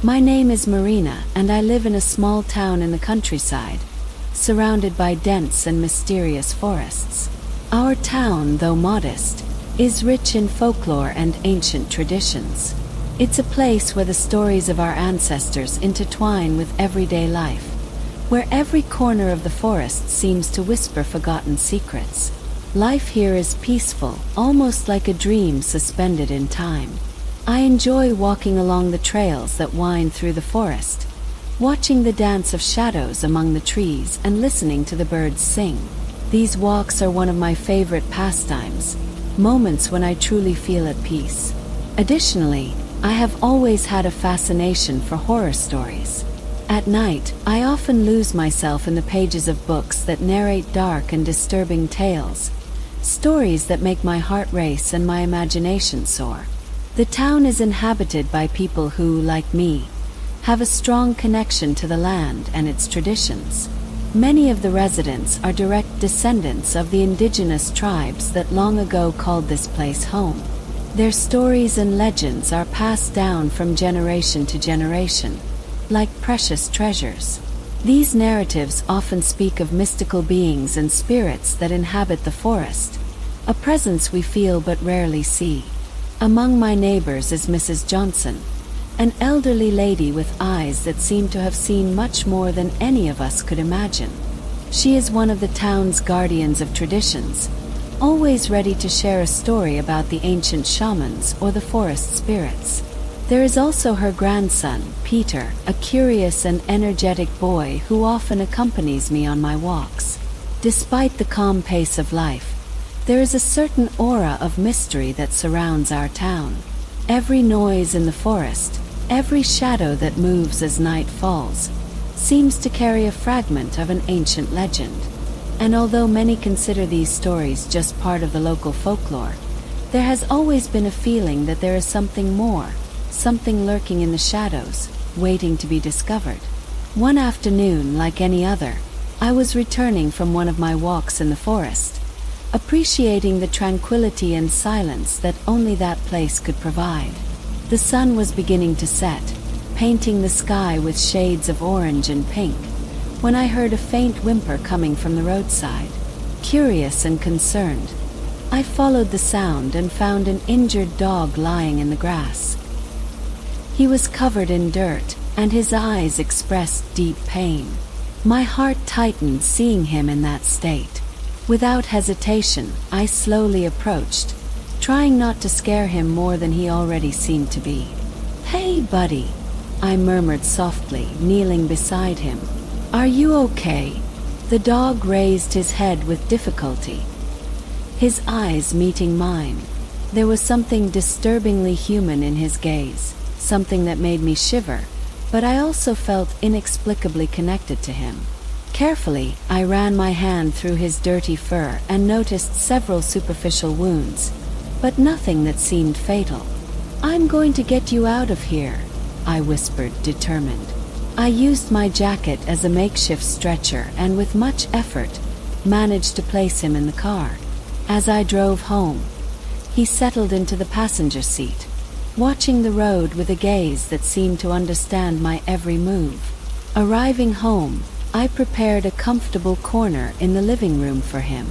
My name is Marina, and I live in a small town in the countryside, surrounded by dense and mysterious forests. Our town, though modest, is rich in folklore and ancient traditions. It's a place where the stories of our ancestors intertwine with everyday life, where every corner of the forest seems to whisper forgotten secrets. Life here is peaceful, almost like a dream suspended in time. I enjoy walking along the trails that wind through the forest, watching the dance of shadows among the trees and listening to the birds sing. These walks are one of my favorite pastimes, moments when I truly feel at peace. Additionally, I have always had a fascination for horror stories. At night, I often lose myself in the pages of books that narrate dark and disturbing tales, stories that make my heart race and my imagination soar. The town is inhabited by people who, like me, have a strong connection to the land and its traditions. Many of the residents are direct descendants of the indigenous tribes that long ago called this place home. Their stories and legends are passed down from generation to generation, like precious treasures. These narratives often speak of mystical beings and spirits that inhabit the forest, a presence we feel but rarely see. Among my neighbors is Mrs. Johnson, an elderly lady with eyes that seem to have seen much more than any of us could imagine. She is one of the town's guardians of traditions, always ready to share a story about the ancient shamans or the forest spirits. There is also her grandson, Peter, a curious and energetic boy who often accompanies me on my walks. Despite the calm pace of life, there is a certain aura of mystery that surrounds our town. Every noise in the forest, every shadow that moves as night falls, seems to carry a fragment of an ancient legend. And although many consider these stories just part of the local folklore, there has always been a feeling that there is something more, something lurking in the shadows, waiting to be discovered. One afternoon, like any other, I was returning from one of my walks in the forest, appreciating the tranquility and silence that only that place could provide. The sun was beginning to set, painting the sky with shades of orange and pink, when I heard a faint whimper coming from the roadside. Curious and concerned, I followed the sound and found an injured dog lying in the grass. He was covered in dirt, and his eyes expressed deep pain. My heart tightened seeing him in that state. Without hesitation, I slowly approached, trying not to scare him more than he already seemed to be. "Hey, buddy," I murmured softly, kneeling beside him. "Are you okay?" The dog raised his head with difficulty, his eyes meeting mine. There was something disturbingly human in his gaze, something that made me shiver, but I also felt inexplicably connected to him. Carefully, I ran my hand through his dirty fur and noticed several superficial wounds, but nothing that seemed fatal. "I'm going to get you out of here," I whispered, determined. I used my jacket as a makeshift stretcher and with much effort, managed to place him in the car. As I drove home, he settled into the passenger seat, watching the road with a gaze that seemed to understand my every move. Arriving home, I prepared a comfortable corner in the living room for him.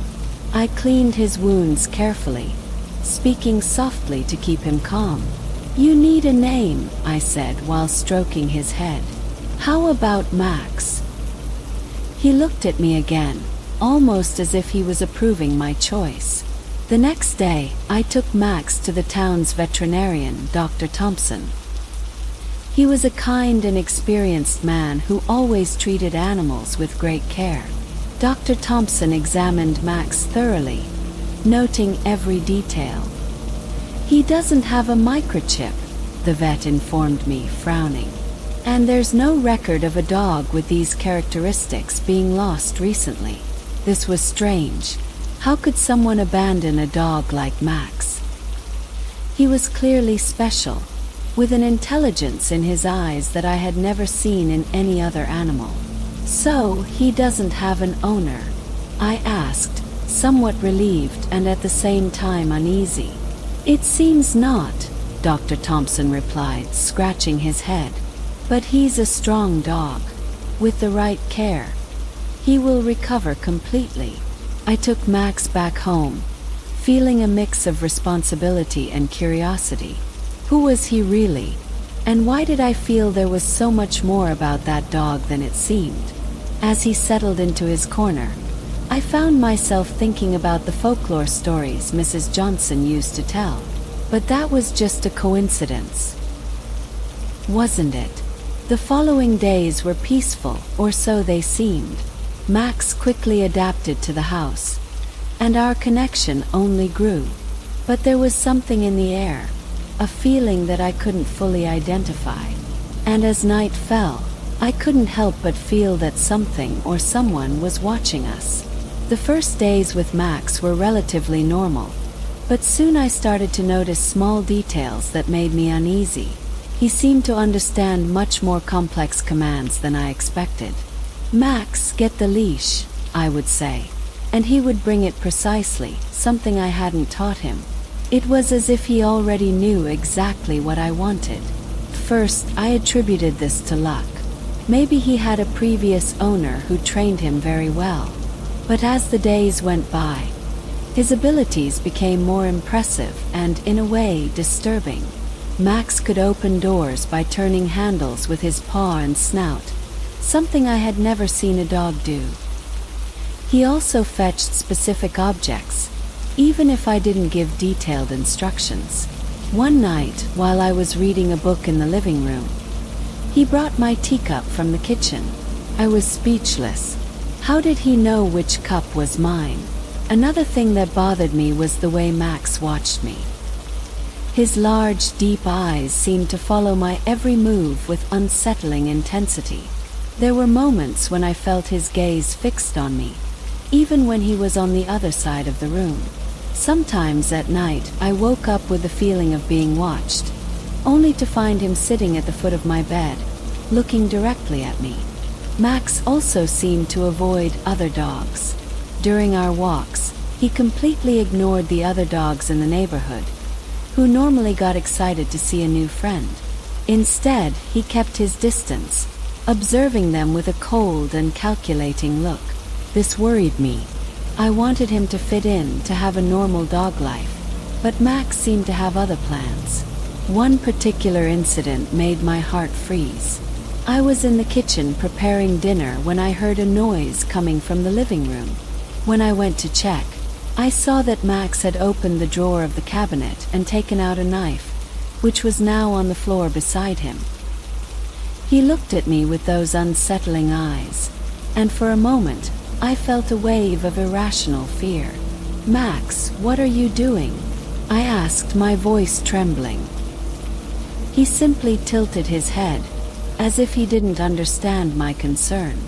I cleaned his wounds carefully, speaking softly to keep him calm. "You need a name," I said while stroking his head. "How about Max?" He looked at me again, almost as if he was approving my choice. The next day, I took Max to the town's veterinarian, Dr. Thompson. He was a kind and experienced man who always treated animals with great care. Dr. Thompson examined Max thoroughly, noting every detail. "He doesn't have a microchip," the vet informed me, frowning. "And there's no record of a dog with these characteristics being lost recently." This was strange. How could someone abandon a dog like Max? He was clearly special, with an intelligence in his eyes that I had never seen in any other animal. "So, he doesn't have an owner?" I asked, somewhat relieved and at the same time uneasy. "It seems not," Dr. Thompson replied, scratching his head. But he's a strong dog. With the right care, he will recover completely. I took Max back home, feeling a mix of responsibility and curiosity. Who was he really? And why did I feel there was so much more about that dog than it seemed? As he settled into his corner, I found myself thinking about the folklore stories Mrs. Johnson used to tell. But that was just a coincidence, wasn't it? The following days were peaceful, or so they seemed. Max quickly adapted to the house, and our connection only grew. But there was something in the air, a feeling that I couldn't fully identify. And as night fell, I couldn't help but feel that something or someone was watching us. The first days with Max were relatively normal, but soon I started to notice small details that made me uneasy. He seemed to understand much more complex commands than I expected. "Max, get the leash," I would say, and he would bring it precisely, something I hadn't taught him. It was as if he already knew exactly what I wanted. First, I attributed this to luck. Maybe he had a previous owner who trained him very well. But as the days went by, his abilities became more impressive and, in a way, disturbing. Max could open doors by turning handles with his paw and snout, something I had never seen a dog do. He also fetched specific objects, even if I didn't give detailed instructions. One night, while I was reading a book in the living room, he brought my teacup from the kitchen. I was speechless. How did he know which cup was mine? Another thing that bothered me was the way Max watched me. His large, deep eyes seemed to follow my every move with unsettling intensity. There were moments when I felt his gaze fixed on me, even when he was on the other side of the room. Sometimes at night, I woke up with the feeling of being watched, only to find him sitting at the foot of my bed, looking directly at me. Max also seemed to avoid other dogs. During our walks, he completely ignored the other dogs in the neighborhood, who normally got excited to see a new friend. Instead, he kept his distance, observing them with a cold and calculating look. This worried me. I wanted him to fit in, to have a normal dog life, but Max seemed to have other plans. One particular incident made my heart freeze. I was in the kitchen preparing dinner when I heard a noise coming from the living room. When I went to check, I saw that Max had opened the drawer of the cabinet and taken out a knife, which was now on the floor beside him. He looked at me with those unsettling eyes, and for a moment, I felt a wave of irrational fear. "Max, what are you doing?" I asked, my voice trembling. He simply tilted his head, as if he didn't understand my concern.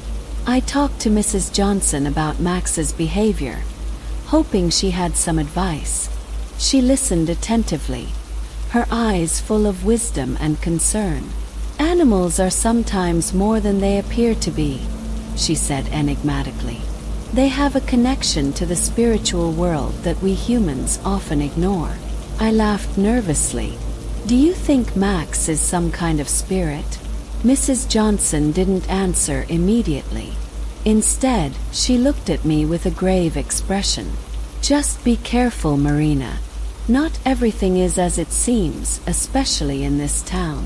I talked to Mrs. Johnson about Max's behavior, hoping she had some advice. She listened attentively, her eyes full of wisdom and concern. "Animals are sometimes more than they appear to be," she said enigmatically. "They have a connection to the spiritual world that we humans often ignore." I laughed nervously. "Do you think Max is some kind of spirit?" Mrs. Johnson didn't answer immediately. Instead, she looked at me with a grave expression. "Just be careful, Marina. Not everything is as it seems, especially in this town."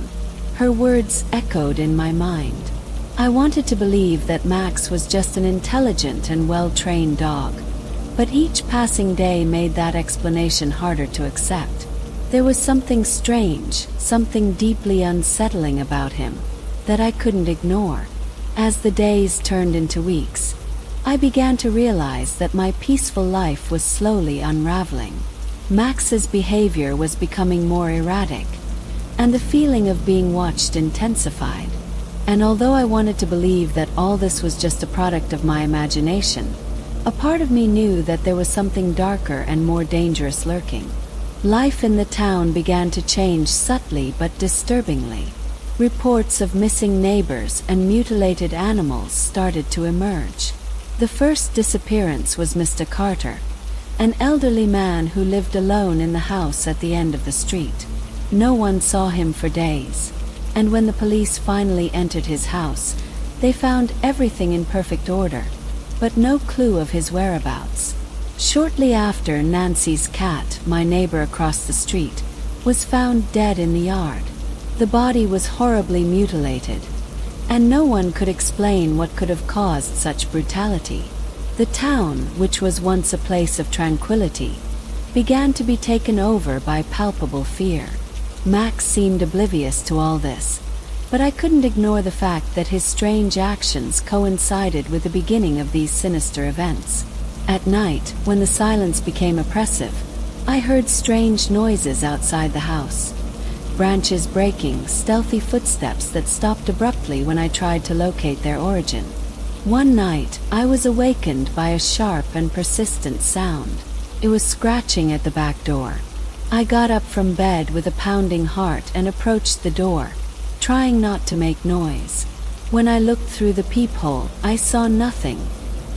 Her words echoed in my mind. I wanted to believe that Max was just an intelligent and well-trained dog, but each passing day made that explanation harder to accept. There was something strange, something deeply unsettling about him, that I couldn't ignore. As the days turned into weeks, I began to realize that my peaceful life was slowly unraveling. Max's behavior was becoming more erratic, and the feeling of being watched intensified. And although I wanted to believe that all this was just a product of my imagination, a part of me knew that there was something darker and more dangerous lurking. Life in the town began to change subtly but disturbingly. Reports of missing neighbors and mutilated animals started to emerge. The first disappearance was Mr. Carter, an elderly man who lived alone in the house at the end of the street. No one saw him for days. and when the police finally entered his house, they found everything in perfect order, but no clue of his whereabouts. Shortly after, Nancy's cat, my neighbor across the street, was found dead in the yard. The body was horribly mutilated, and no one could explain what could have caused such brutality. The town, which was once a place of tranquility, began to be taken over by palpable fear. Max seemed oblivious to all this, but I couldn't ignore the fact that his strange actions coincided with the beginning of these sinister events. At night, when the silence became oppressive, I heard strange noises outside the house. Branches breaking, stealthy footsteps that stopped abruptly when I tried to locate their origin. One night, I was awakened by a sharp and persistent sound. It was scratching at the back door. I got up from bed with a pounding heart and approached the door, trying not to make noise. When I looked through the peephole, I saw nothing,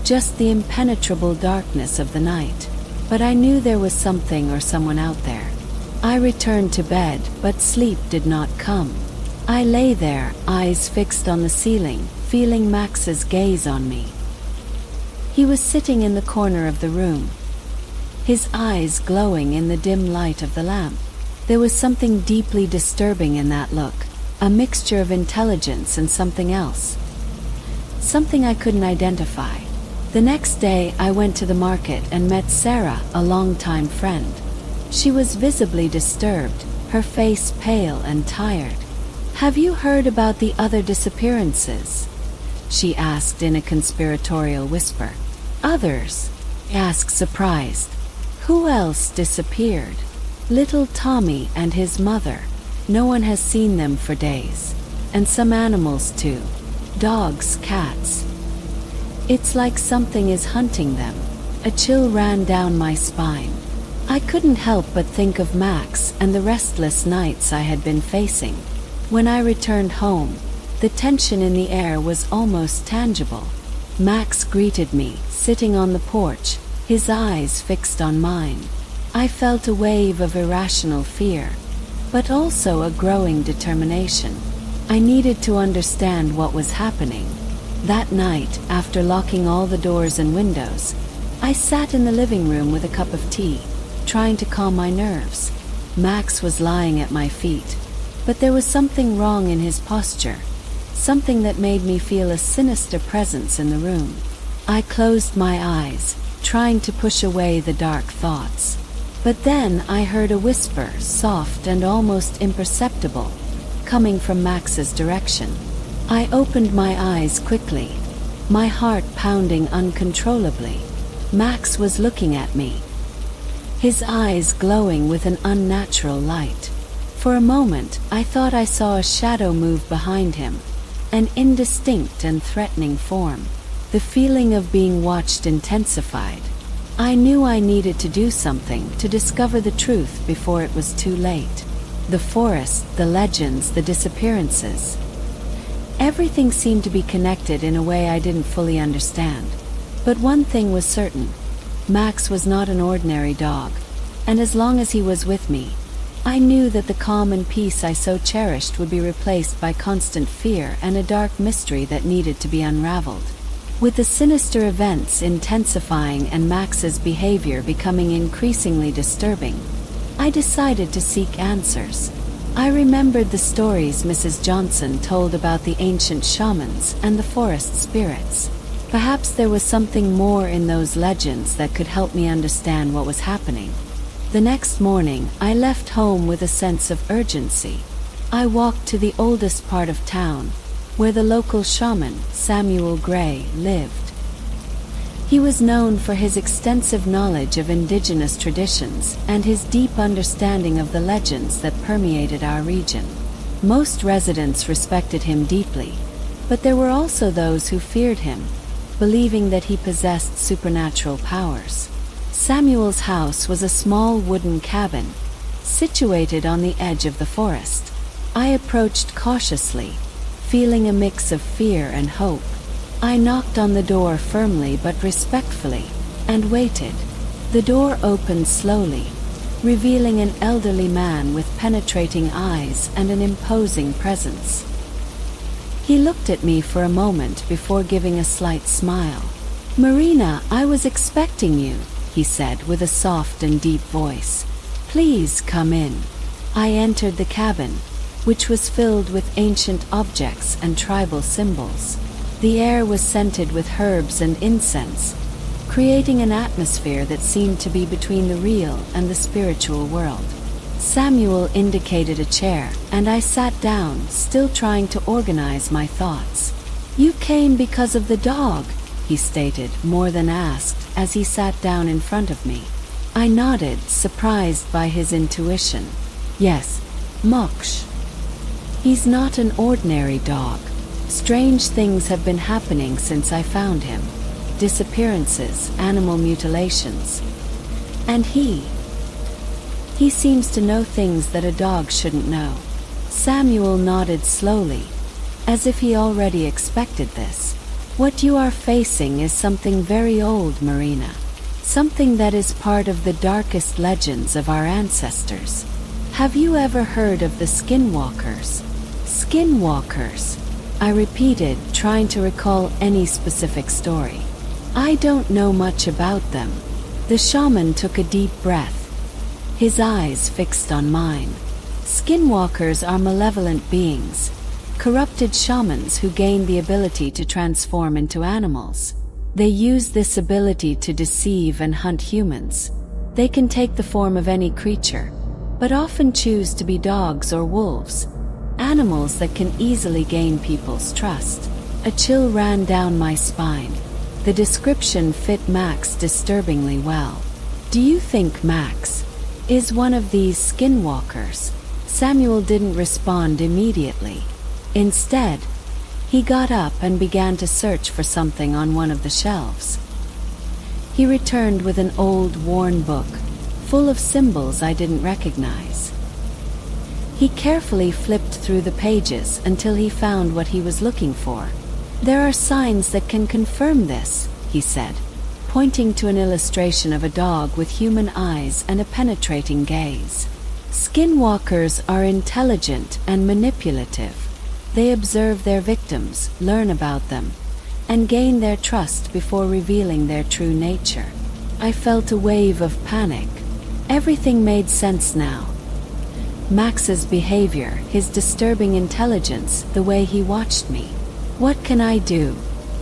just the impenetrable darkness of the night. But I knew there was something or someone out there. I returned to bed, but sleep did not come. I lay there, eyes fixed on the ceiling, feeling Max's gaze on me. He was sitting in the corner of the room, his eyes glowing in the dim light of the lamp. There was something deeply disturbing in that look, a mixture of intelligence and something else. Something I couldn't identify. The next day, I went to the market and met Sarah, a longtime friend. She was visibly disturbed, her face pale and tired. "Have you heard about the other disappearances?" she asked in a conspiratorial whisper. "Others?" I asked, surprised. "Who else disappeared?" "Little Tommy and his mother. No one has seen them for days. And some animals too. Dogs, cats. It's like something is hunting them." A chill ran down my spine. I couldn't help but think of Max and the restless nights I had been facing. When I returned home, the tension in the air was almost tangible. Max greeted me, sitting on the porch, his eyes fixed on mine. I felt a wave of irrational fear, but also a growing determination. I needed to understand what was happening. That night, after locking all the doors and windows, I sat in the living room with a cup of tea, trying to calm my nerves. Max was lying at my feet, but there was something wrong in his posture, something that made me feel a sinister presence in the room. I closed my eyes, trying to push away the dark thoughts. But then I heard a whisper, soft and almost imperceptible, coming from Max's direction. I opened my eyes quickly, my heart pounding uncontrollably. Max was looking at me, his eyes glowing with an unnatural light. For a moment, I thought I saw a shadow move behind him, an indistinct and threatening form. The feeling of being watched intensified. I knew I needed to do something to discover the truth before it was too late. The forest, the legends, the disappearances. Everything seemed to be connected in a way I didn't fully understand. But one thing was certain. Max was not an ordinary dog, and as long as he was with me, I knew that the calm and peace I so cherished would be replaced by constant fear and a dark mystery that needed to be unraveled. With the sinister events intensifying and Max's behavior becoming increasingly disturbing, I decided to seek answers. I remembered the stories Mrs. Johnson told about the ancient shamans and the forest spirits. Perhaps there was something more in those legends that could help me understand what was happening. The next morning, I left home with a sense of urgency. I walked to the oldest part of town, where the local shaman, Samuel Gray, lived. He was known for his extensive knowledge of indigenous traditions and his deep understanding of the legends that permeated our region. Most residents respected him deeply, but there were also those who feared him, believing that he possessed supernatural powers. Samuel's house was a small wooden cabin, situated on the edge of the forest. I approached cautiously, feeling a mix of fear and hope. I knocked on the door firmly but respectfully, and waited. The door opened slowly, revealing an elderly man with penetrating eyes and an imposing presence. He looked at me for a moment before giving a slight smile. "Marina, I was expecting you," he said with a soft and deep voice. "Please come in." I entered the cabin, which was filled with ancient objects and tribal symbols. The air was scented with herbs and incense, creating an atmosphere that seemed to be between the real and the spiritual world. Samuel indicated a chair, and I sat down, still trying to organize my thoughts. "You came because of the dog," he stated, more than asked, as he sat down in front of me. I nodded, surprised by his intuition. "Yes, Moksh. He's not an ordinary dog. Strange things have been happening since I found him. Disappearances, animal mutilations. And he seems to know things that a dog shouldn't know." Samuel nodded slowly, as if he already expected this. "What you are facing is something very old, Marina. Something that is part of the darkest legends of our ancestors. Have you ever heard of the Skinwalkers?" "Skinwalkers," I repeated, trying to recall any specific story. "I don't know much about them." The shaman took a deep breath, his eyes fixed on mine. "Skinwalkers are malevolent beings, corrupted shamans who gain the ability to transform into animals. They use this ability to deceive and hunt humans. They can take the form of any creature, but often choose to be dogs or wolves, animals that can easily gain people's trust." A chill ran down my spine. The description fit Max disturbingly well. "Do you think Max is one of these skinwalkers?" Samuel didn't respond immediately. Instead, he got up and began to search for something on one of the shelves. He returned with an old, worn book, full of symbols I didn't recognize. He carefully flipped through the pages until he found what he was looking for. "There are signs that can confirm this," he said, pointing to an illustration of a dog with human eyes and a penetrating gaze. "Skinwalkers are intelligent and manipulative. They observe their victims, learn about them, and gain their trust before revealing their true nature." I felt a wave of panic. Everything made sense now. Max's behavior, his disturbing intelligence, the way he watched me. What can I do?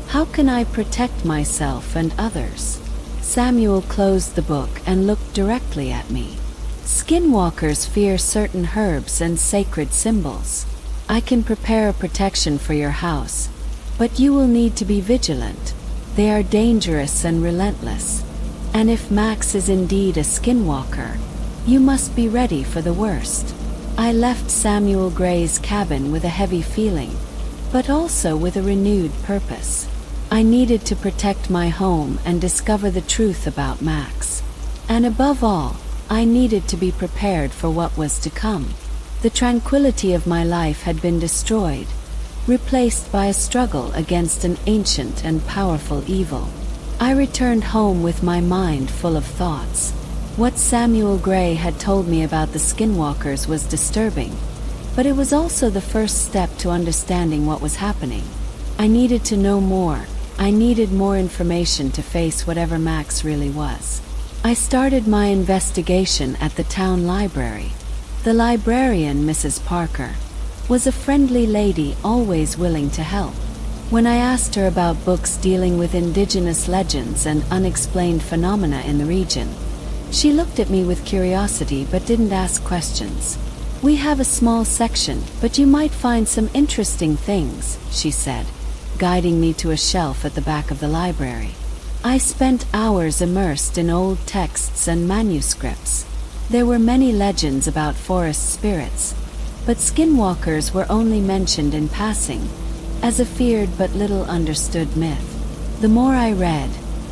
How can I protect myself and others? Samuel closed the book and looked directly at me. "Skinwalkers fear certain herbs and sacred symbols. I can prepare a protection for your house, but you will need to be vigilant. They are dangerous and relentless. And if Max is indeed a skinwalker, you must be ready for the worst." I left Samuel Gray's cabin with a heavy feeling, but also with a renewed purpose. I needed to protect my home and discover the truth about Max. And above all, I needed to be prepared for what was to come. The tranquility of my life had been destroyed, replaced by a struggle against an ancient and powerful evil. I returned home with my mind full of thoughts. What Samuel Gray had told me about the skinwalkers was disturbing, but it was also the first step to understanding what was happening. I needed to know more. I needed more information to face whatever Max really was. I started my investigation at the town library. The librarian, Mrs. Parker, was a friendly lady always willing to help. When I asked her about books dealing with indigenous legends and unexplained phenomena in the region, she looked at me with curiosity but didn't ask questions. "We have a small section, but you might find some interesting things," she said, guiding me to a shelf at the back of the library. I spent hours immersed in old texts and manuscripts. There were many legends about forest spirits, but skinwalkers were only mentioned in passing, as a feared but little understood myth. The more I read,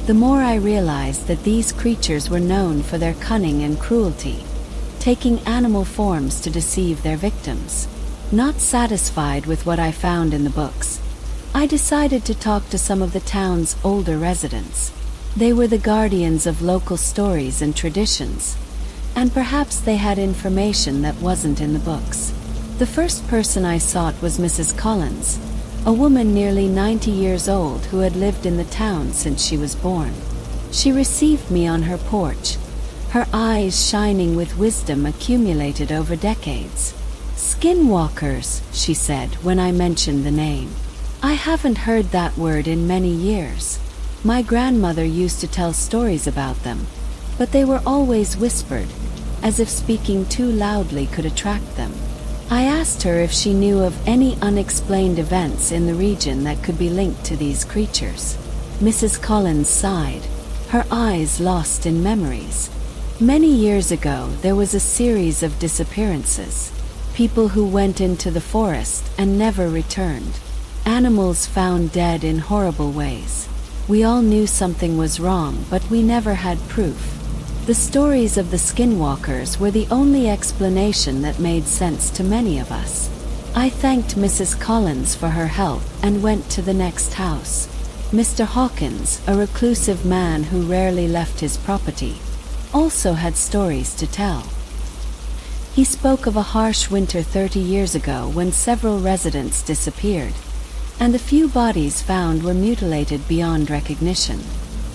the more I realized that these creatures were known for their cunning and cruelty, taking animal forms to deceive their victims. Not satisfied with what I found in the books, I decided to talk to some of the town's older residents. They were the guardians of local stories and traditions, And perhaps they had information that wasn't in the books. The first person I sought was Mrs. Collins, a woman nearly 90 years old who had lived in the town since she was born. She received me on her porch, her eyes shining with wisdom accumulated over decades. "Skinwalkers," she said when I mentioned the name. "I haven't heard that word in many years. My grandmother used to tell stories about them, but they were always whispered, as if speaking too loudly could attract them." I asked her if she knew of any unexplained events in the region that could be linked to these creatures. Mrs. Collins sighed, her eyes lost in memories. "Many years ago, there was a series of disappearances. People who went into the forest and never returned. Animals found dead in horrible ways. We all knew something was wrong, but we never had proof. The stories of the Skinwalkers were the only explanation that made sense to many of us." I thanked Mrs. Collins for her help and went to the next house. Mr. Hawkins, a reclusive man who rarely left his property, also had stories to tell. He spoke of a harsh winter 30 years ago when several residents disappeared, and the few bodies found were mutilated beyond recognition.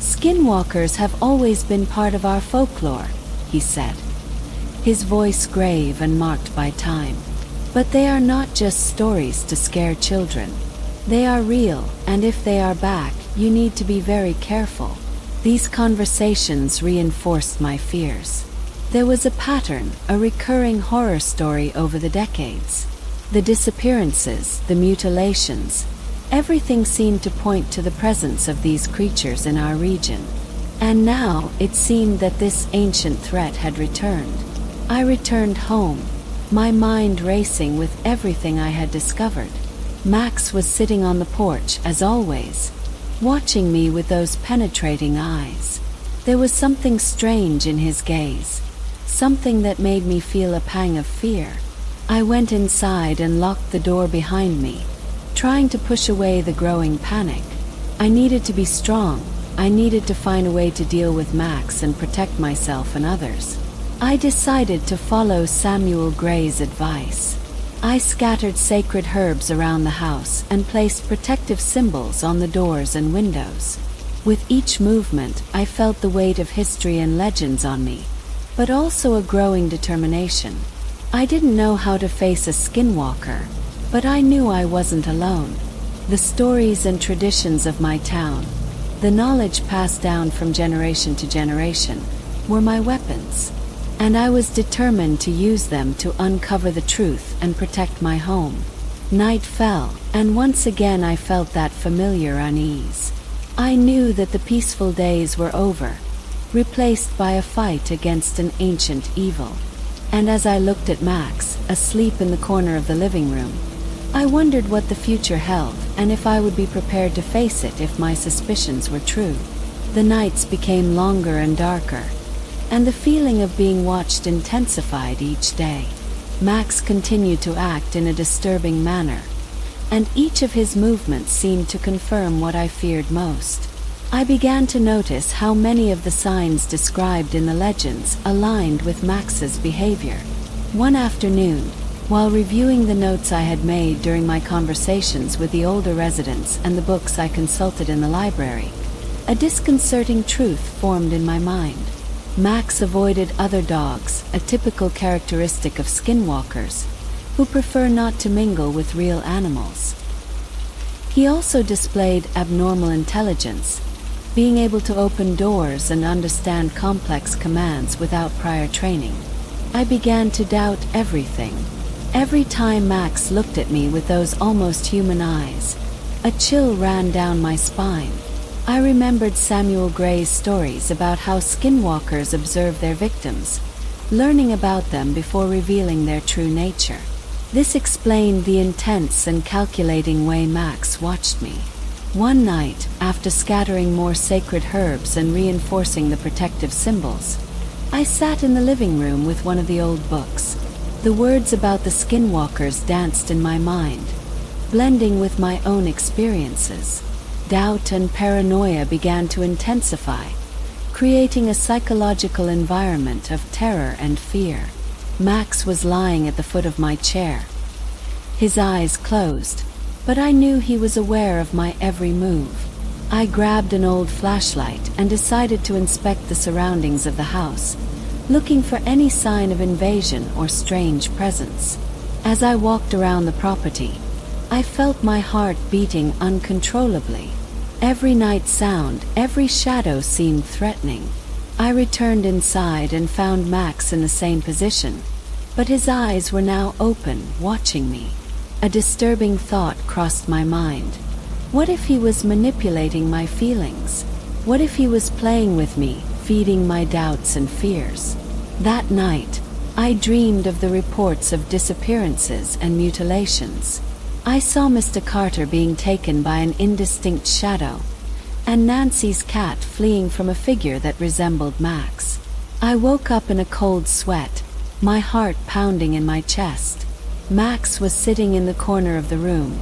"Skinwalkers have always been part of our folklore," he said, his voice grave and marked by time. "But they are not just stories to scare children. They are real, and if they are back, you need to be very careful." These conversations reinforced my fears. There was a pattern, a recurring horror story over the decades. The disappearances, the mutilations, everything seemed to point to the presence of these creatures in our region. And now, it seemed that this ancient threat had returned. I returned home, my mind racing with everything I had discovered. Max was sitting on the porch, as always, watching me with those penetrating eyes. There was something strange in his gaze, something that made me feel a pang of fear. I went inside and locked the door behind me, trying to push away the growing panic. I needed to be strong. I needed to find a way to deal with Max and protect myself and others. I decided to follow Samuel Gray's advice. I scattered sacred herbs around the house and placed protective symbols on the doors and windows. With each movement, I felt the weight of history and legends on me, but also a growing determination. I didn't know how to face a skinwalker, but I knew I wasn't alone. The stories and traditions of my town, the knowledge passed down from generation to generation, were my weapons, and I was determined to use them to uncover the truth and protect my home. Night fell, and once again I felt that familiar unease. I knew that the peaceful days were over, replaced by a fight against an ancient evil. And as I looked at Max, asleep in the corner of the living room, I wondered what the future held and if I would be prepared to face it if my suspicions were true. The nights became longer and darker, and the feeling of being watched intensified each day. Max continued to act in a disturbing manner, and each of his movements seemed to confirm what I feared most. I began to notice how many of the signs described in the legends aligned with Max's behavior. One afternoon, while reviewing the notes I had made during my conversations with the older residents and the books I consulted in the library, a disconcerting truth formed in my mind. Max avoided other dogs, a typical characteristic of skinwalkers, who prefer not to mingle with real animals. He also displayed abnormal intelligence, being able to open doors and understand complex commands without prior training. I began to doubt everything. Every time Max looked at me with those almost human eyes, a chill ran down my spine. I remembered Samuel Gray's stories about how skinwalkers observe their victims, learning about them before revealing their true nature. This explained the intense and calculating way Max watched me. One night, after scattering more sacred herbs and reinforcing the protective symbols, I sat in the living room with one of the old books. The words about the skinwalkers danced in my mind, blending with my own experiences. Doubt and paranoia began to intensify, creating a psychological environment of terror and fear. Max was lying at the foot of my chair, his eyes closed, but I knew he was aware of my every move. I grabbed an old flashlight and decided to inspect the surroundings of the house, looking for any sign of invasion or strange presence. As I walked around the property, I felt my heart beating uncontrollably. Every night sound, every shadow seemed threatening. I returned inside and found Max in the same position, but his eyes were now open, watching me. A disturbing thought crossed my mind. What if he was manipulating my feelings? What if he was playing with me, feeding my doubts and fears? That night, I dreamed of the reports of disappearances and mutilations. I saw Mr. Carter being taken by an indistinct shadow, and Nancy's cat fleeing from a figure that resembled Max. I woke up in a cold sweat, my heart pounding in my chest. Max was sitting in the corner of the room,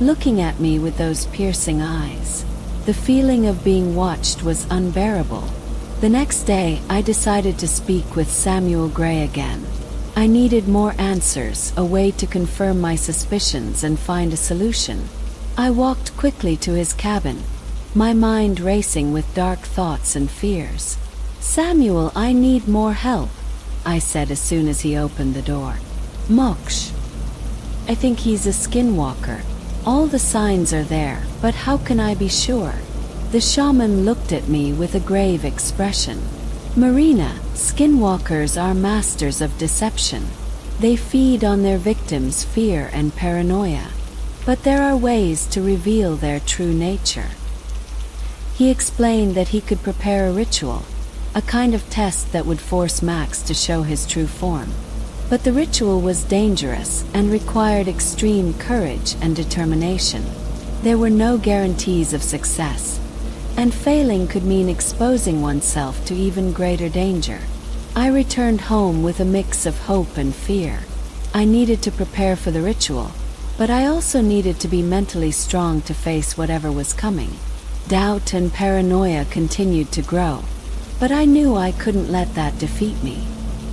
looking at me with those piercing eyes. The feeling of being watched was unbearable. The next day, I decided to speak with Samuel Gray again. I needed more answers, a way to confirm my suspicions and find a solution. I walked quickly to his cabin, my mind racing with dark thoughts and fears. "Samuel, I need more help," I said as soon as he opened the door. "Moksh, I think he's a skinwalker. All the signs are there, but how can I be sure?" The shaman looked at me with a grave expression. "Marina, skinwalkers are masters of deception. They feed on their victims' fear and paranoia. But there are ways to reveal their true nature." He explained that he could prepare a ritual, a kind of test that would force Max to show his true form. But the ritual was dangerous and required extreme courage and determination. There were no guarantees of success, and failing could mean exposing oneself to even greater danger. I returned home with a mix of hope and fear. I needed to prepare for the ritual, but I also needed to be mentally strong to face whatever was coming. Doubt and paranoia continued to grow, but I knew I couldn't let that defeat me.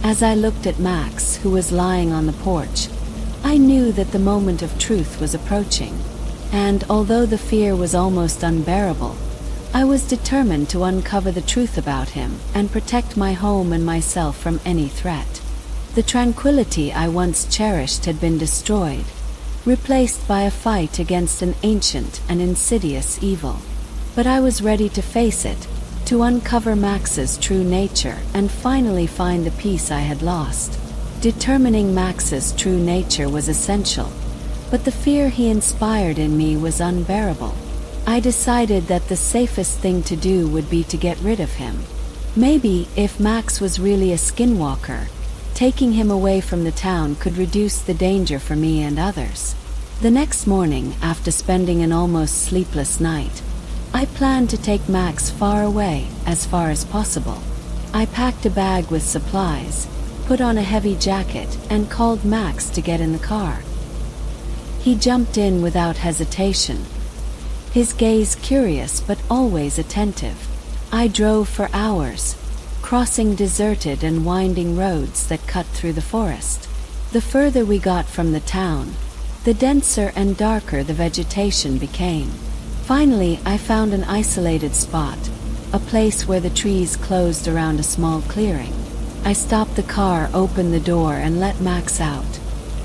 As I looked at Max, who was lying on the porch, I knew that the moment of truth was approaching, and although the fear was almost unbearable, I was determined to uncover the truth about him and protect my home and myself from any threat. The tranquility I once cherished had been destroyed, replaced by a fight against an ancient and insidious evil. But I was ready to face it, to uncover Max's true nature and finally find the peace I had lost. Determining Max's true nature was essential, but the fear he inspired in me was unbearable. I decided that the safest thing to do would be to get rid of him. Maybe, if Max was really a skinwalker, taking him away from the town could reduce the danger for me and others. The next morning, after spending an almost sleepless night, I planned to take Max far away, as far as possible. I packed a bag with supplies, put on a heavy jacket, and called Max to get in the car. He jumped in without hesitation, his gaze curious but always attentive. I drove for hours, crossing deserted and winding roads that cut through the forest. The further we got from the town, the denser and darker the vegetation became. Finally, I found an isolated spot, a place where the trees closed around a small clearing. I stopped the car, opened the door, and let Max out.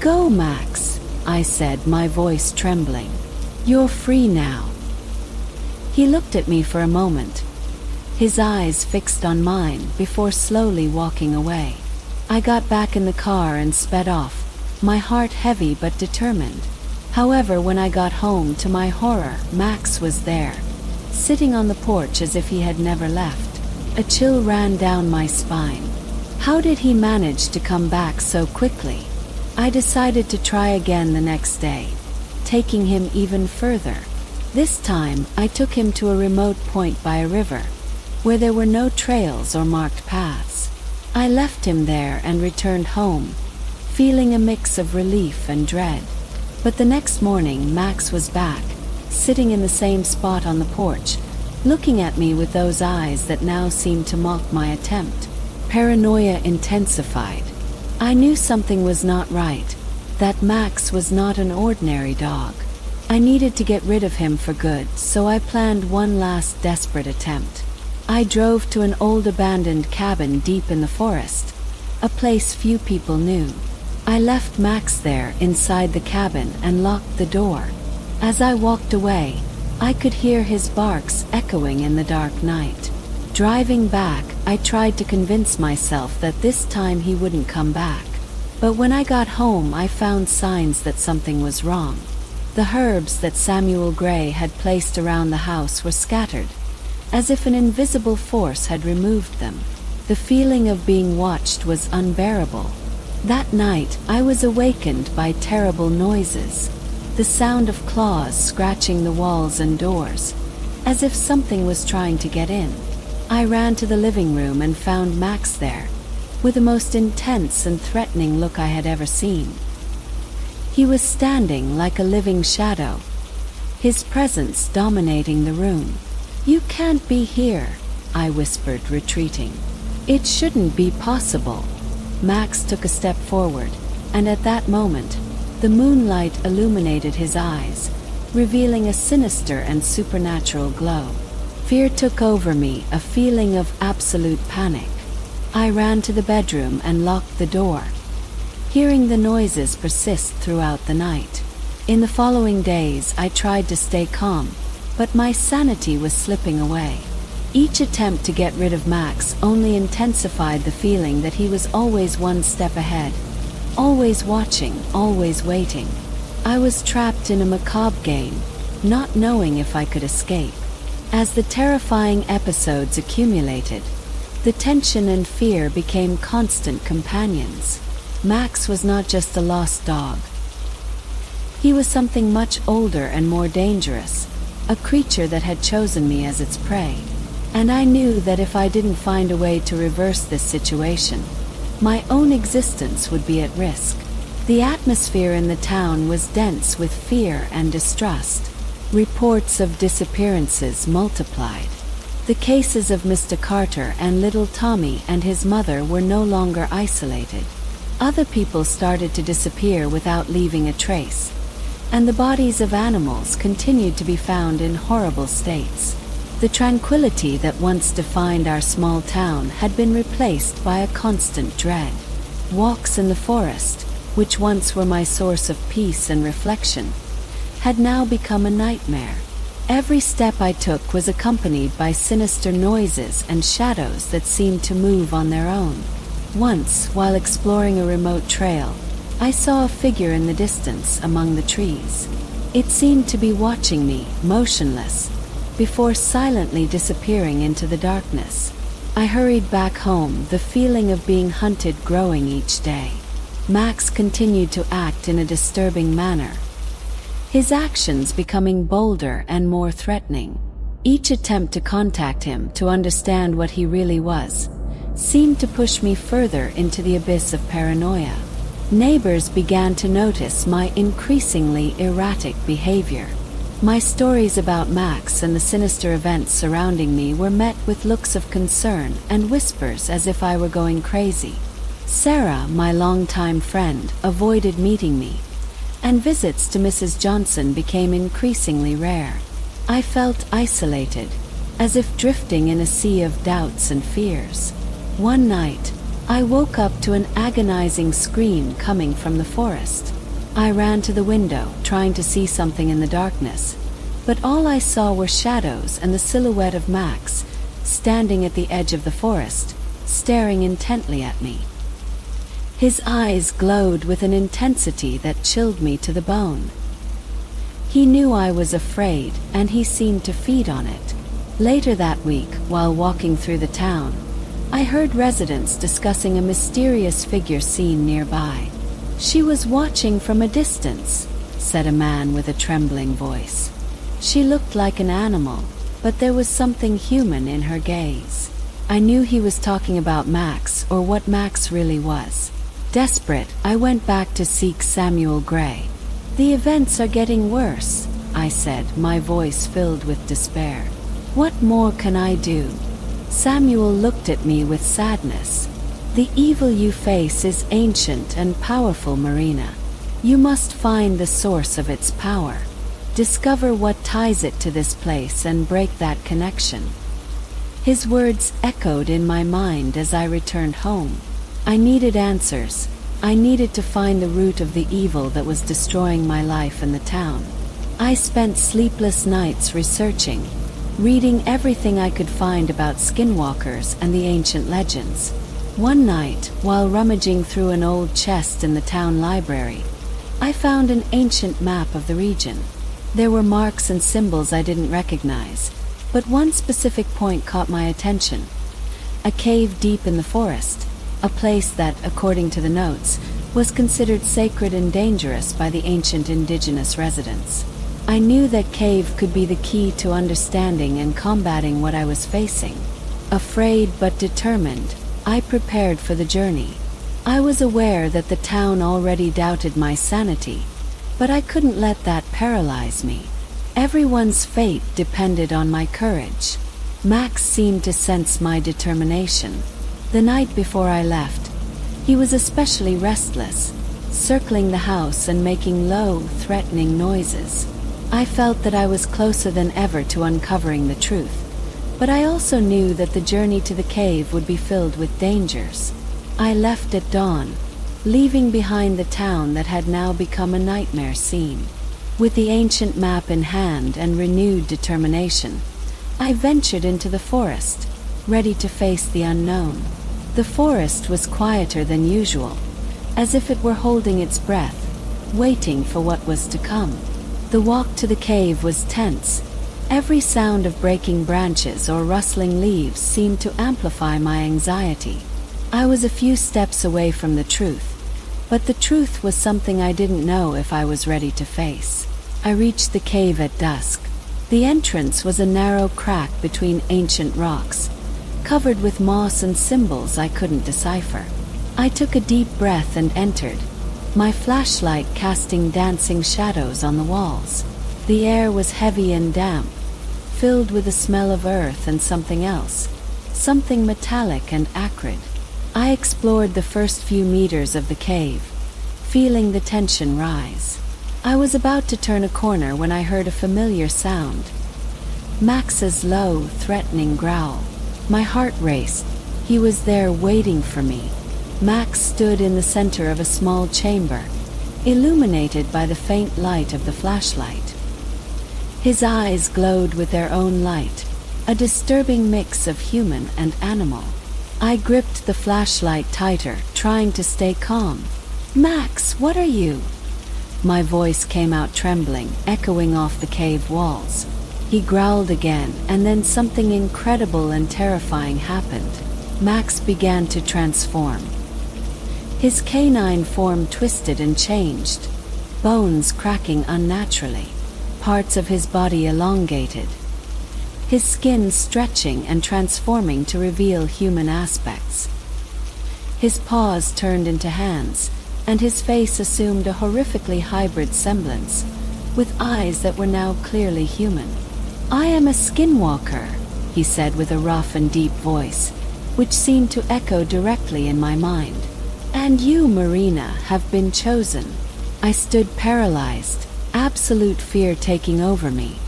"Go, Max," I said, my voice trembling. "You're free now." He looked at me for a moment, his eyes fixed on mine, before slowly walking away. I got back in the car and sped off, my heart heavy but determined. However, when I got home, to my horror, Max was there, sitting on the porch as if he had never left. A chill ran down my spine. How did he manage to come back so quickly? I decided to try again the next day, taking him even further. This time, I took him to a remote point by a river, where there were no trails or marked paths. I left him there and returned home, feeling a mix of relief and dread. But the next morning, Max was back, sitting in the same spot on the porch, looking at me with those eyes that now seemed to mock my attempt. Paranoia intensified. I knew something was not right, that Max was not an ordinary dog. I needed to get rid of him for good, so I planned one last desperate attempt. I drove to an old abandoned cabin deep in the forest, a place few people knew. I left Max there inside the cabin and locked the door. As I walked away, I could hear his barks echoing in the dark night. Driving back, I tried to convince myself that this time he wouldn't come back. But when I got home, I found signs that something was wrong. The herbs that Samuel Gray had placed around the house were scattered, as if an invisible force had removed them. The feeling of being watched was unbearable. That night, I was awakened by terrible noises. The sound of claws scratching the walls and doors, as if something was trying to get in. I ran to the living room and found Max there, with the most intense and threatening look I had ever seen. He was standing like a living shadow, his presence dominating the room. "You can't be here," I whispered, retreating. "It shouldn't be possible." Max took a step forward, and at that moment, the moonlight illuminated his eyes, revealing a sinister and supernatural glow. Fear took over me, a feeling of absolute panic. I ran to the bedroom and locked the door, hearing the noises persist throughout the night. In the following days, I tried to stay calm, but my sanity was slipping away. Each attempt to get rid of Max only intensified the feeling that he was always one step ahead, always watching, always waiting. I was trapped in a macabre game, not knowing if I could escape. As the terrifying episodes accumulated, the tension and fear became constant companions. Max was not just a lost dog. He was something much older and more dangerous, a creature that had chosen me as its prey. And I knew that if I didn't find a way to reverse this situation, my own existence would be at risk. The atmosphere in the town was dense with fear and distrust. Reports of disappearances multiplied. The cases of Mr. Carter and little Tommy and his mother were no longer isolated. Other people started to disappear without leaving a trace, and the bodies of animals continued to be found in horrible states. The tranquility that once defined our small town had been replaced by a constant dread. Walks in the forest, which once were my source of peace and reflection, had now become a nightmare. Every step I took was accompanied by sinister noises and shadows that seemed to move on their own. Once, while exploring a remote trail, I saw a figure in the distance among the trees. It seemed to be watching me, motionless, before silently disappearing into the darkness. I hurried back home, the feeling of being hunted growing each day. Max continued to act in a disturbing manner, his actions becoming bolder and more threatening. Each attempt to contact him to understand what he really was seemed to push me further into the abyss of paranoia. Neighbors began to notice my increasingly erratic behavior. My stories about Max and the sinister events surrounding me were met with looks of concern and whispers as if I were going crazy. Sarah, my longtime friend, avoided meeting me, and visits to Mrs. Johnson became increasingly rare. I felt isolated, as if drifting in a sea of doubts and fears. One night, I woke up to an agonizing scream coming from the forest. I ran to the window, trying to see something in the darkness, but all I saw were shadows and the silhouette of Max, standing at the edge of the forest, staring intently at me. His eyes glowed with an intensity that chilled me to the bone. He knew I was afraid, and he seemed to feed on it. Later that week, while walking through the town, I heard residents discussing a mysterious figure seen nearby. "She was watching from a distance," said a man with a trembling voice. "She looked like an animal, but there was something human in her gaze." I knew he was talking about Max, or what Max really was. Desperate, I went back to seek Samuel Gray. "The events are getting worse," I said, my voice filled with despair. What more can I do? Samuel looked at me with sadness. The evil you face is ancient and powerful, Marina. You must find the source of its power. Discover what ties it to this place and break that connection. His words echoed in my mind as I returned home. I needed answers. I needed to find the root of the evil that was destroying my life and the town. I spent sleepless nights researching, reading everything I could find about skinwalkers and the ancient legends. One night, while rummaging through an old chest in the town library, I found an ancient map of the region. There were marks and symbols I didn't recognize, but one specific point caught my attention. A cave deep in the forest, a place that, according to the notes, was considered sacred and dangerous by the ancient indigenous residents. I knew that cave could be the key to understanding and combating what I was facing. Afraid but determined, I prepared for the journey. I was aware that the town already doubted my sanity, but I couldn't let that paralyze me. Everyone's fate depended on my courage. Max seemed to sense my determination. The night before I left, he was especially restless, circling the house and making low, threatening noises. I felt that I was closer than ever to uncovering the truth, but I also knew that the journey to the cave would be filled with dangers. I left at dawn, leaving behind the town that had now become a nightmare scene. With the ancient map in hand and renewed determination, I ventured into the forest, ready to face the unknown. The forest was quieter than usual, as if it were holding its breath, waiting for what was to come. The walk to the cave was tense. Every sound of breaking branches or rustling leaves seemed to amplify my anxiety. I was a few steps away from the truth, but the truth was something I didn't know if I was ready to face. I reached the cave at dusk. The entrance was a narrow crack between ancient rocks, covered with moss and symbols I couldn't decipher. I took a deep breath and entered, my flashlight casting dancing shadows on the walls. The air was heavy and damp, filled with the smell of earth and something else, something metallic and acrid. I explored the first few meters of the cave, feeling the tension rise. I was about to turn a corner when I heard a familiar sound. Max's low, threatening growl. My heart raced. He was there waiting for me. Max stood in the center of a small chamber, illuminated by the faint light of the flashlight. His eyes glowed with their own light, a disturbing mix of human and animal. I gripped the flashlight tighter, trying to stay calm. "Max, what are you?" My voice came out trembling, echoing off the cave walls. He growled again, and then something incredible and terrifying happened. Max began to transform. His canine form twisted and changed, bones cracking unnaturally, parts of his body elongated, his skin stretching and transforming to reveal human aspects. His paws turned into hands, and his face assumed a horrifically hybrid semblance, with eyes that were now clearly human. "I am a skinwalker," he said with a rough and deep voice, which seemed to echo directly in my mind. "And you, Marina, have been chosen." I stood paralyzed, absolute fear taking over me.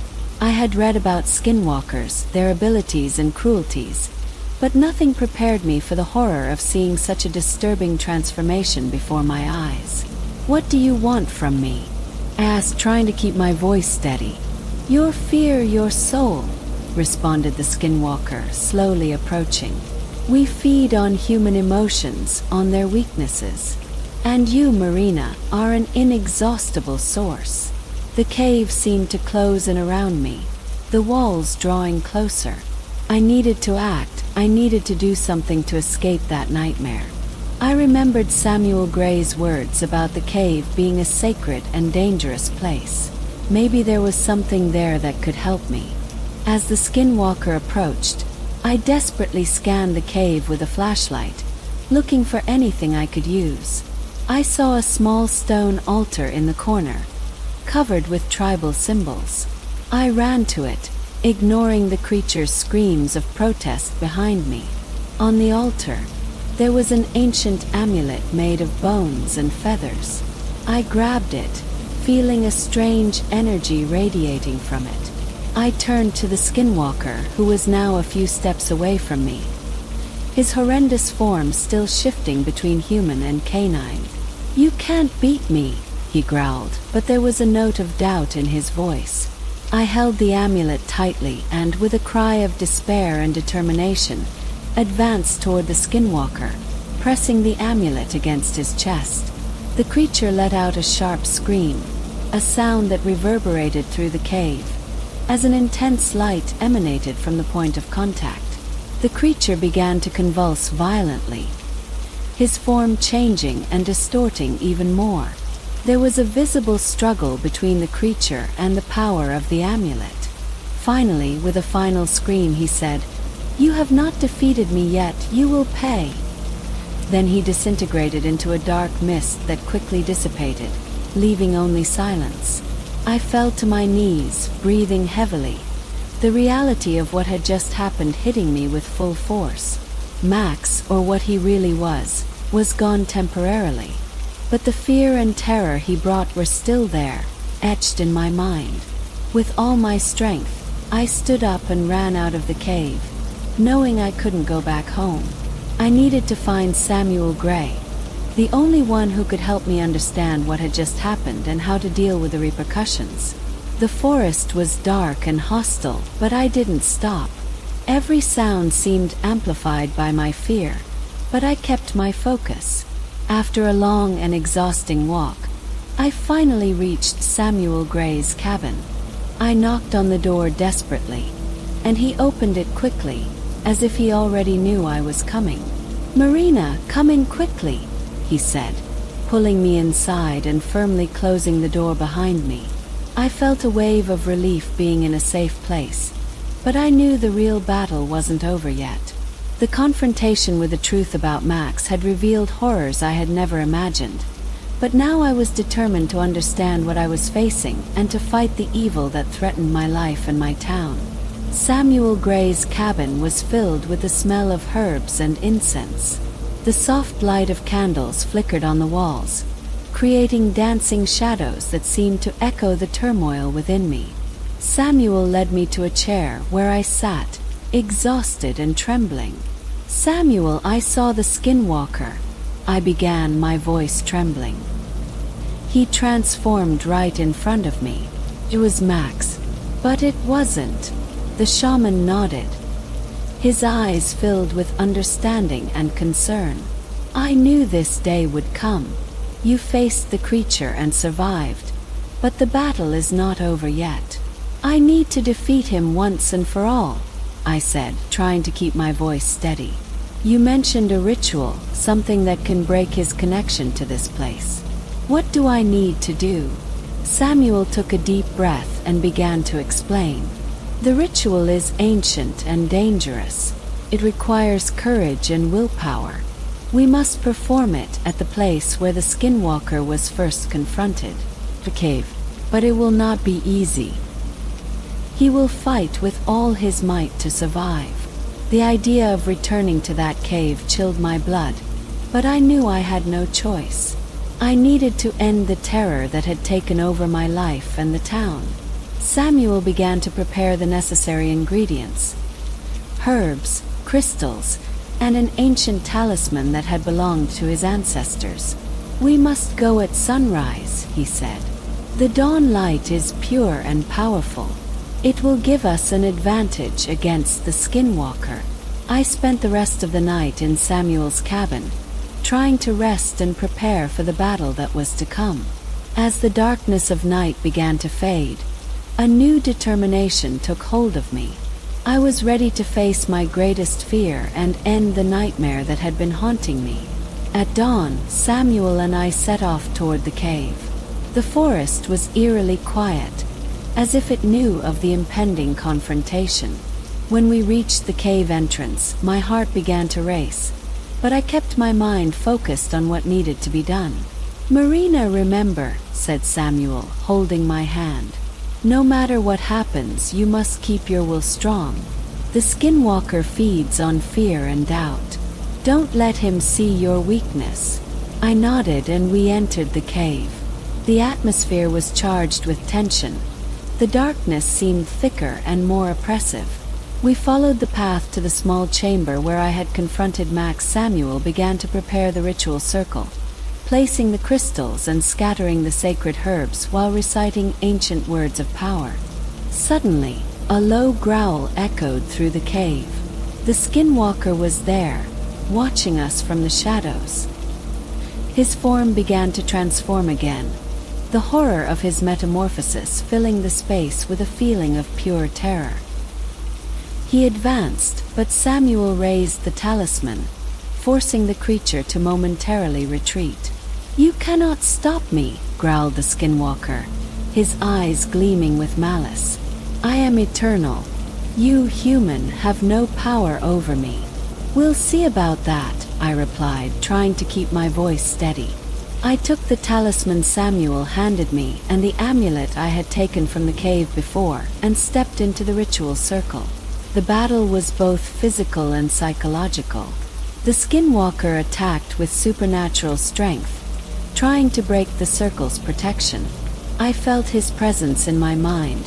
I had read about skinwalkers, their abilities and cruelties, but nothing prepared me for the horror of seeing such a disturbing transformation before my eyes. "What do you want from me?" I asked, trying to keep my voice steady. "Your fear, your soul," responded the skinwalker, slowly approaching. "We feed on human emotions, on their weaknesses. And you, Marina, are an inexhaustible source." The cave seemed to close in around me, the walls drawing closer. I needed to act. I needed to do something to escape that nightmare. I remembered Samuel Gray's words about the cave being a sacred and dangerous place. Maybe there was something there that could help me. As the skinwalker approached, I desperately scanned the cave with a flashlight, looking for anything I could use. I saw a small stone altar in the corner, covered with tribal symbols. I ran to it, ignoring the creature's screams of protest behind me. On the altar, there was an ancient amulet made of bones and feathers. I grabbed it, feeling a strange energy radiating from it. I turned to the Skinwalker, who was now a few steps away from me, his horrendous form still shifting between human and canine. "You can't beat me," he growled, but there was a note of doubt in his voice. I held the amulet tightly and, with a cry of despair and determination, advanced toward the Skinwalker, pressing the amulet against his chest. The creature let out a sharp scream, a sound that reverberated through the cave, as an intense light emanated from the point of contact. The creature began to convulse violently, his form changing and distorting even more. There was a visible struggle between the creature and the power of the amulet. Finally, with a final scream, he said, "You have not defeated me yet, you will pay." Then he disintegrated into a dark mist that quickly dissipated, leaving only silence. I fell to my knees, breathing heavily, the reality of what had just happened hitting me with full force. Max, or what he really was gone temporarily. But the fear and terror he brought were still there, etched in my mind. With all my strength, I stood up and ran out of the cave, knowing I couldn't go back home. I needed to find Samuel Gray, the only one who could help me understand what had just happened and how to deal with the repercussions. The forest was dark and hostile, but I didn't stop. Every sound seemed amplified by my fear, but I kept my focus. After a long and exhausting walk, I finally reached Samuel Gray's cabin. I knocked on the door desperately, and he opened it quickly, as if he already knew I was coming. "Marina, come in quickly," he said, pulling me inside and firmly closing the door behind me. I felt a wave of relief being in a safe place, but I knew the real battle wasn't over yet. The confrontation with the truth about Max had revealed horrors I had never imagined, but now I was determined to understand what I was facing and to fight the evil that threatened my life and my town. Samuel Gray's cabin was filled with the smell of herbs and incense. The soft light of candles flickered on the walls, creating dancing shadows that seemed to echo the turmoil within me. Samuel led me to a chair where I sat, exhausted and trembling. "Samuel, I saw the Skinwalker," I began, my voice trembling. "He transformed right in front of me. It was Max." "But it wasn't." The shaman nodded, his eyes filled with understanding and concern. "I knew this day would come. You faced the creature and survived, but the battle is not over yet. I need to defeat him once and for all," I said, trying to keep my voice steady. "You mentioned a ritual, something that can break his connection to this place. What do I need to do?" Samuel took a deep breath and began to explain. "The ritual is ancient and dangerous. It requires courage and willpower. We must perform it at the place where the Skinwalker was first confronted, the cave. But it will not be easy. He will fight with all his might to survive." The idea of returning to that cave chilled my blood, but I knew I had no choice. I needed to end the terror that had taken over my life and the town. Samuel began to prepare the necessary ingredients: herbs, crystals, and an ancient talisman that had belonged to his ancestors. "We must go at sunrise," he said. "The dawn light is pure and powerful. It will give us an advantage against the Skinwalker." I spent the rest of the night in Samuel's cabin, trying to rest and prepare for the battle that was to come. As the darkness of night began to fade, a new determination took hold of me. I was ready to face my greatest fear and end the nightmare that had been haunting me. At dawn, Samuel and I set off toward the cave. The forest was eerily quiet, as if it knew of the impending confrontation. When we reached the cave entrance, my heart began to race, but I kept my mind focused on what needed to be done. "Marina, remember," said Samuel, holding my hand. No matter what happens, you must keep your will strong. The Skinwalker feeds on fear and doubt. Don't let him see your weakness." I nodded and we entered the cave. The atmosphere was charged with tension. The darkness seemed thicker and more oppressive. We followed the path to the small chamber where I had confronted Max. Samuel began to prepare the ritual circle, placing the crystals and scattering the sacred herbs while reciting ancient words of power. Suddenly, a low growl echoed through the cave. The Skinwalker was there, watching us from the shadows. His form began to transform again, the horror of his metamorphosis filling the space with a feeling of pure terror. He advanced, but Samuel raised the talisman, forcing the creature to momentarily retreat. "You cannot stop me," growled the Skinwalker, his eyes gleaming with malice. "I am eternal. You, human, have no power over me." "We'll see about that," I replied, trying to keep my voice steady. I took the talisman Samuel handed me and the amulet I had taken from the cave before and stepped into the ritual circle. The battle was both physical and psychological. The Skinwalker attacked with supernatural strength, trying to break the circle's protection. I felt his presence in my mind,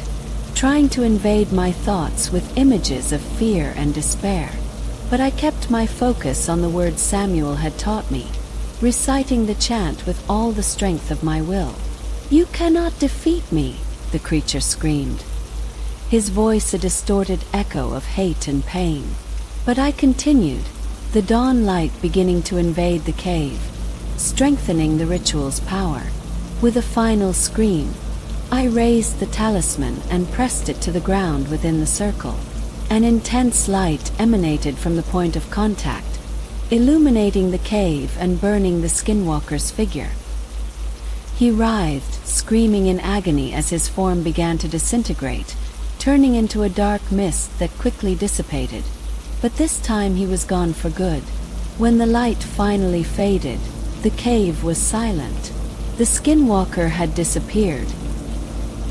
trying to invade my thoughts with images of fear and despair. But I kept my focus on the words Samuel had taught me, reciting the chant with all the strength of my will. "You cannot defeat me," the creature screamed, his voice a distorted echo of hate and pain. But I continued, the dawn light beginning to invade the cave, strengthening the ritual's power. With a final scream, I raised the talisman and pressed it to the ground within the circle. An intense light emanated from the point of contact, illuminating the cave and burning the Skinwalker's figure. He writhed, screaming in agony as his form began to disintegrate, turning into a dark mist that quickly dissipated. But this time he was gone for good. When the light finally faded, the cave was silent. The Skinwalker had disappeared,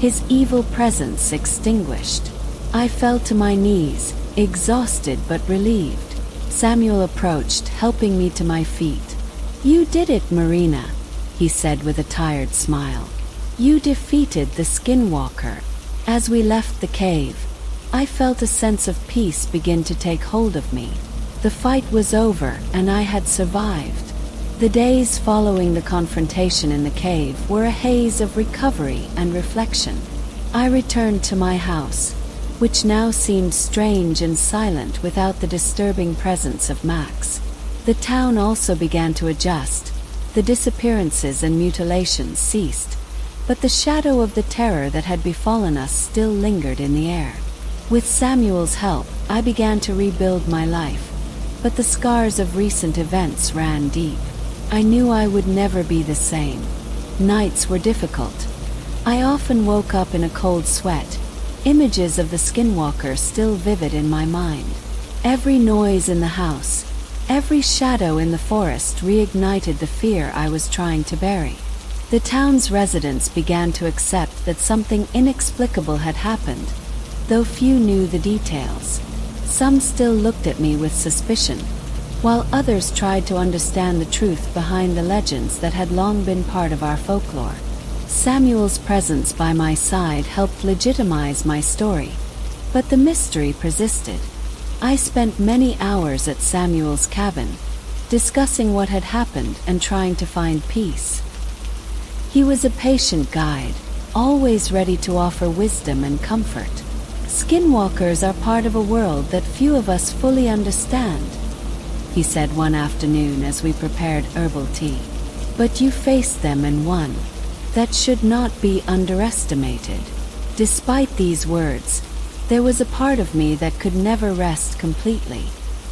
his evil presence extinguished. I fell to my knees, exhausted but relieved. Samuel approached, helping me to my feet. "You did it, Marina," he said with a tired smile. "You defeated the Skinwalker." As we left the cave, I felt a sense of peace begin to take hold of me. The fight was over and I had survived. The days following the confrontation in the cave were a haze of recovery and reflection. I returned to my house, which now seemed strange and silent without the disturbing presence of Max. The town also began to adjust. The disappearances and mutilations ceased, but the shadow of the terror that had befallen us still lingered in the air. With Samuel's help, I began to rebuild my life, but the scars of recent events ran deep. I knew I would never be the same. Nights were difficult. I often woke up in a cold sweat, images of the Skinwalker still vivid in my mind. Every noise in the house, every shadow in the forest reignited the fear I was trying to bury. The town's residents began to accept that something inexplicable had happened, though few knew the details. Some still looked at me with suspicion, while others tried to understand the truth behind the legends that had long been part of our folklore. Samuel's presence by my side helped legitimize my story, but the mystery persisted. I spent many hours at Samuel's cabin, discussing what had happened and trying to find peace. He was a patient guide, always ready to offer wisdom and comfort. "Skinwalkers are part of a world that few of us fully understand," he said one afternoon as we prepared herbal tea. "But you faced them and won. That should not be underestimated." Despite these words, there was a part of me that could never rest completely.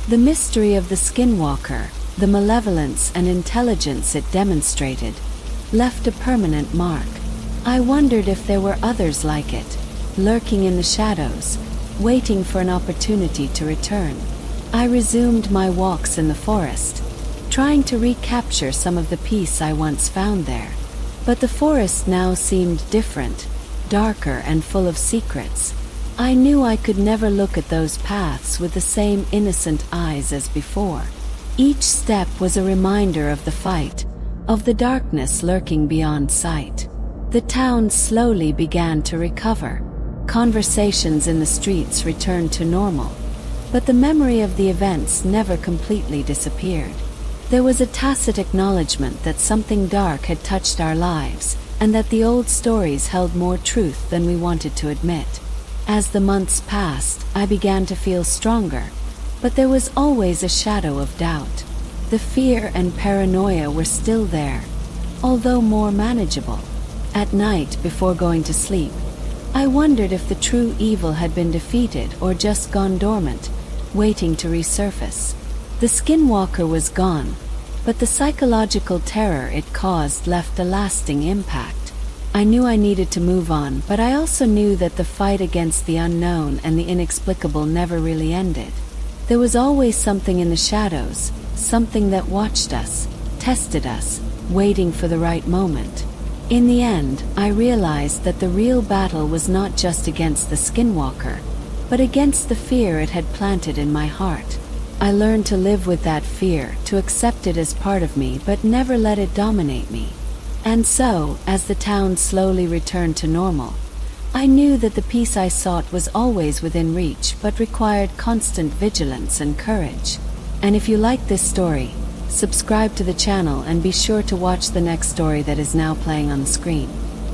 The mystery of the Skinwalker, the malevolence and intelligence it demonstrated, left a permanent mark. I wondered if there were others like it, lurking in the shadows, waiting for an opportunity to return. I resumed my walks in the forest, trying to recapture some of the peace I once found there. But the forest now seemed different, darker and full of secrets. I knew I could never look at those paths with the same innocent eyes as before. Each step was a reminder of the fight, of the darkness lurking beyond sight. The town slowly began to recover. Conversations in the streets returned to normal. But the memory of the events never completely disappeared. There was a tacit acknowledgement that something dark had touched our lives, and that the old stories held more truth than we wanted to admit. As the months passed, I began to feel stronger, but there was always a shadow of doubt. The fear and paranoia were still there, although more manageable. At night, before going to sleep, I wondered if the true evil had been defeated or just gone dormant, waiting to resurface. The Skinwalker was gone, but the psychological terror it caused left a lasting impact. I knew I needed to move on, but I also knew that the fight against the unknown and the inexplicable never really ended. There was always something in the shadows, something that watched us, tested us, waiting for the right moment. In the end, I realized that the real battle was not just against the Skinwalker, but against the fear it had planted in my heart. I learned to live with that fear, to accept it as part of me but never let it dominate me. And so, as the town slowly returned to normal, I knew that the peace I sought was always within reach but required constant vigilance and courage. And if you like this story, subscribe to the channel and be sure to watch the next story that is now playing on the screen.